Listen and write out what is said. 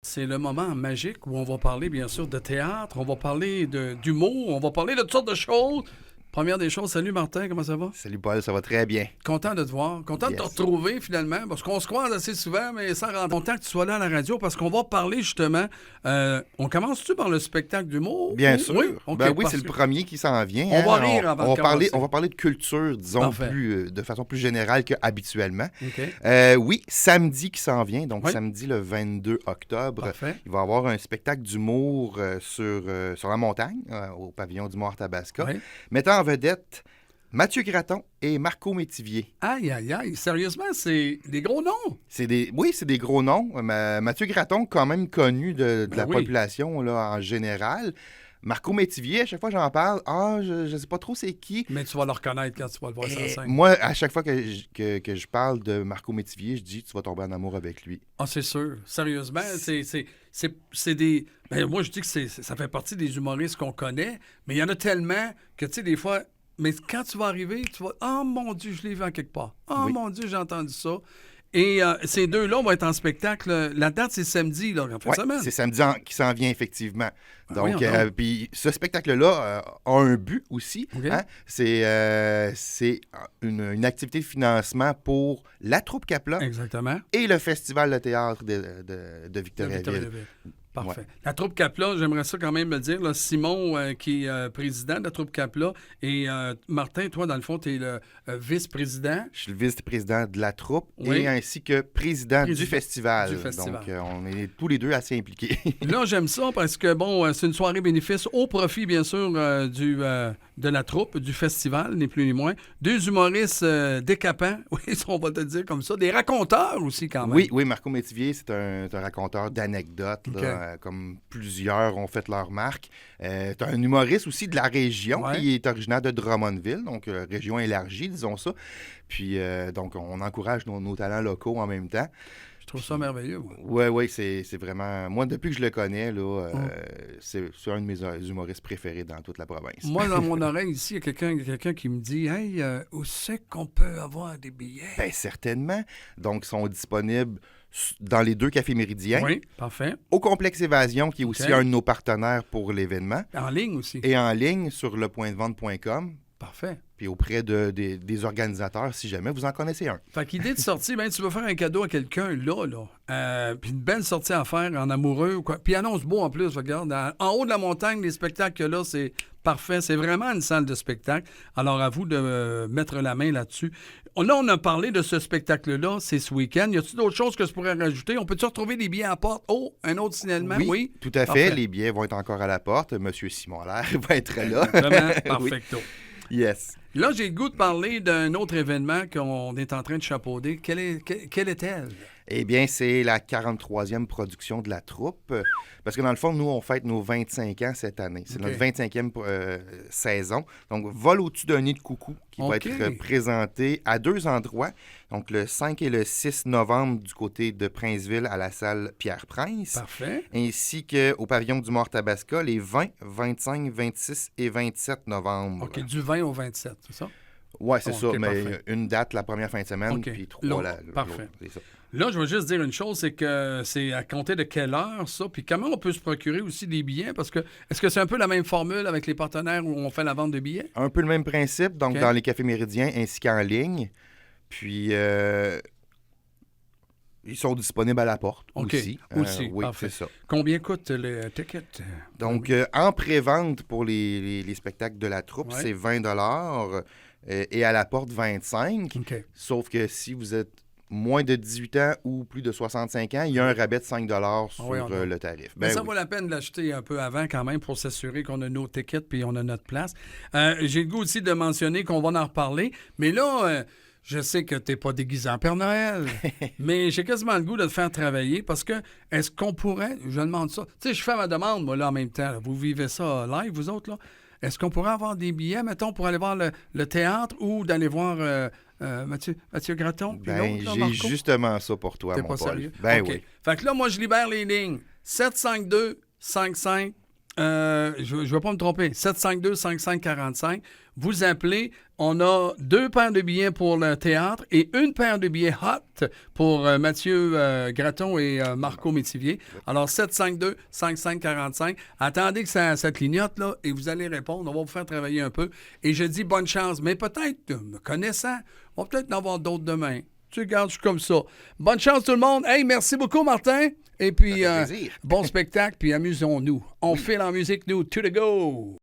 C'est le moment magique où on va parler, bien sûr, de théâtre, on va parler d'humour, on va parler de toutes sortes de choses. Première des choses, salut Martin, comment ça va? Salut Paul, ça va très bien. Content de te voir, content de te Yes. retrouver finalement, parce qu'on se croise assez souvent, mais ça rend content que tu sois là à la radio, parce qu'on va parler justement. On commence-tu par le spectacle d'humour? Bien Oui? sûr. Oui, OK, Ben oui, parce c'est le que- premier qui s'en vient. On va rire avant de commencer. On va parler de culture, disons, Parfait. de façon plus générale qu'habituellement. OK, Oui, samedi qui s'en vient, donc Oui. samedi le 22 octobre. parfait. Il va y avoir un spectacle d'humour sur la montagne, au pavillon du Mont-Tabasca, Oui. mettant en vedette Mathieu Graton et Marco Métivier. Aïe, aïe, aïe, sérieusement, c'est des gros noms. Oui, c'est des gros noms. Mathieu Graton, quand même connu de Ben la oui. population là, en général. Marco Métivier, à chaque fois que j'en parle, je ne sais pas trop c'est qui. Mais tu vas le reconnaître quand tu vas le voir sur la scène. Moi, à chaque fois que je parle de Marco Métivier, je dis tu vas tomber en amour avec lui. Ah, c'est sûr. Sérieusement, c'est des. Ben, moi, je dis que ça fait partie des humoristes qu'on connaît, mais il y en a tellement que, tu sais, des fois. Mais quand tu vas arriver, tu vas. Oh mon Dieu, je l'ai vu en quelque part. Oh Oui. mon Dieu, j'ai entendu ça. Et ces deux-là vont être en spectacle. La date, c'est samedi, là, en fin de Ouais, semaine. c'est samedi qui s'en vient, effectivement. Donc, voyons donc. puis ce spectacle-là a un but aussi. OK. Hein? C'est une activité de financement pour la troupe Capla Exactement. et le festival de théâtre de De Victoriaville. Victoriaville. Parfait. Ouais. La troupe Capla, j'aimerais ça quand même le dire. Là, Simon, qui est président de la troupe Capla, et Martin, toi, dans le fond, tu es le vice-président. Je suis le vice-président de la troupe Oui. et ainsi que président du festival. Du festival. Donc, on est tous les deux assez impliqués. Là, j'aime ça parce que, bon, c'est une soirée bénéfice au profit, bien sûr, de la troupe, du festival, ni plus ni moins. Deux humoristes décapants, oui, on va te dire comme ça. Des raconteurs aussi, quand même. Oui, Marco Métivier, c'est un raconteur d'anecdotes, là, OK. comme plusieurs ont fait leur marque. C'est un humoriste aussi de la région, Ouais. qui est originaire de Drummondville, donc région élargie, disons ça. Puis, donc, on encourage nos talents locaux en même temps. Je trouve ça merveilleux, moi. Oui, c'est vraiment... Moi, depuis que je le connais, là, c'est un de mes humoristes préférés dans toute la province. Moi, dans mon oreille, ici, il y a quelqu'un qui me dit « Hey, où c'est qu'on peut avoir des billets? Bien, certainement. Donc, ils sont disponibles dans les deux cafés méridiens. Oui, parfait. Au Complexe Évasion, qui est aussi OK. un de nos partenaires pour l'événement. En ligne aussi. Et en ligne sur lepointdevente.com, Parfait. puis auprès des organisateurs, si jamais vous en connaissez un. Fait qu'idée de sortie, ben, tu veux faire un cadeau à quelqu'un là. Puis une belle sortie à faire en amoureux ou quoi. Puis annonce beau en plus, regarde. En haut de la montagne, les spectacles que là, c'est parfait. C'est vraiment une salle de spectacle. Alors à vous de mettre la main là-dessus. Là, on a parlé de ce spectacle-là, c'est ce week-end. Y a-t-il d'autres choses que je pourrais rajouter? On peut-tu retrouver des billets à la porte? Oh, un autre signalement? Oui. Tout à fait. Parfait. Les billets vont être encore à la porte. Monsieur Simon Allaire va être là. Vraiment, Oui. perfecto. Yes. Là, j'ai le goût de parler d'un autre événement qu'on est en train de chapeauder. Quelle est-elle? Eh bien, c'est la 43e production de la troupe. Parce que dans le fond, nous, on fête nos 25 ans cette année. C'est OK. notre 25e saison. Donc, Vol au-dessus d'un nid de coucou qui va OK. être présenté à deux endroits. Donc, le 5 et le 6 novembre du côté de Princeville à la salle Pierre-Prince. Parfait. Ainsi qu'au pavillon du Mont-Tabasca les 20, 25, 26 et 27 novembre. OK, du 20 au 27, c'est ça? Ouais, c'est Oh, ça. OK, Mais parfait. une date la première fin de semaine, OK. puis trois L'autre. l'autre. Parfait. C'est ça. Là, je veux juste dire une chose, c'est que c'est à compter de quelle heure, ça? Puis comment on peut se procurer aussi des billets? Parce que, est-ce que c'est un peu la même formule avec les partenaires où on fait la vente de billets? Un peu le même principe, donc OK. dans les cafés méridiens ainsi qu'en ligne. Puis, ils sont disponibles à la porte OK. aussi. Aussi, oui, parfait. c'est ça. Combien coûte le ticket? Donc, en pré-vente pour les spectacles de la troupe, Ouais. c'est 20 et à la porte, 25 OK. Sauf que si vous êtes moins de 18 ans ou plus de 65 ans, il y a un rabais de 5 sur oui, on a. le tarif. Mais Ben ça oui. vaut la peine de l'acheter un peu avant quand même pour s'assurer qu'on a nos tickets puis on a notre place. J'ai le goût aussi de mentionner qu'on va en reparler. Mais là, je sais que tu n'es pas déguisé en Père Noël, mais j'ai quasiment le goût de te faire travailler parce que est-ce qu'on pourrait, je demande ça, tu sais, je fais ma demande, moi, là, en même temps. Là. Vous vivez ça live, vous autres, là? Est-ce qu'on pourrait avoir des billets, mettons, pour aller voir le théâtre ou d'aller voir Mathieu Graton? Puis Ben, l'autre, là, j'ai Marco? justement ça pour toi, T'es mon pas Paul. sérieux? Ben OK. oui. Fait que là, moi, je libère les lignes. 752-55 je ne vais pas me tromper, 752-5545. Vous appelez. On a 2 paires de billets pour le théâtre et 1 paire de billets hot pour Mathieu Gratton et Marco Métivier. Alors, 752-5545. Attendez que ça clignote, là, et vous allez répondre. On va vous faire travailler un peu. Et je dis bonne chance. Mais peut-être, me connaissant, on va peut-être en avoir d'autres demain. Tu regardes, je suis comme ça. Bonne chance tout le monde. Hey, merci beaucoup, Martin. Et puis, bon spectacle, puis amusons-nous. On file en musique, nous, to the go.